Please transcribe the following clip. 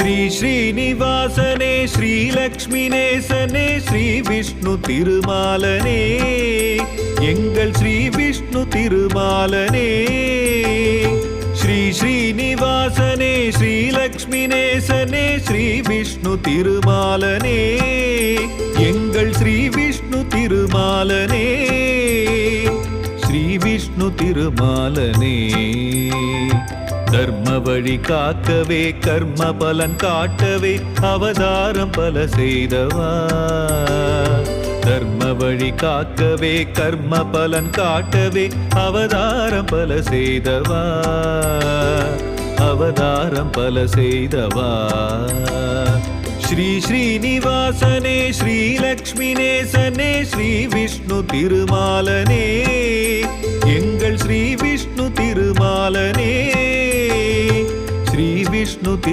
ஸ்ரீ ஸ்ரீனிவாசனே ஸ்ரீலக்ஷ்மிநேசனே ஸ்ரீ விஷ்ணு திருமாலனே எங்கள் ஸ்ரீ விஷ்ணு திருமாலனே ஸ்ரீ ஸ்ரீனிவாசனே ஸ்ரீலக்ஷ்மிநேசனே ஸ்ரீ விஷ்ணு திருமாலனே எங்கள் ஸ்ரீ விஷ்ணு திருமாலனே ஸ்ரீ விஷ்ணு திருமாலனே தர்ம வழி காக்கவே கர்ம பலன் காட்டவே அவதாரம் பல செய்தவா தர்ம வழி காக்கவே கர்ம பலன் காட்டவே அவதாரம் பல செய்தவா அவதாரம் பல செய்தவா ஸ்ரீ ஸ்ரீனிவாசனே ஸ்ரீலக்ஷ்மிநேசனே ஸ்ரீ விஷ்ணு திருமாலனே எங்கள் ஸ்ரீ விஷ்ணு திருமாலனே ஸ்ரீ விஷ்ணு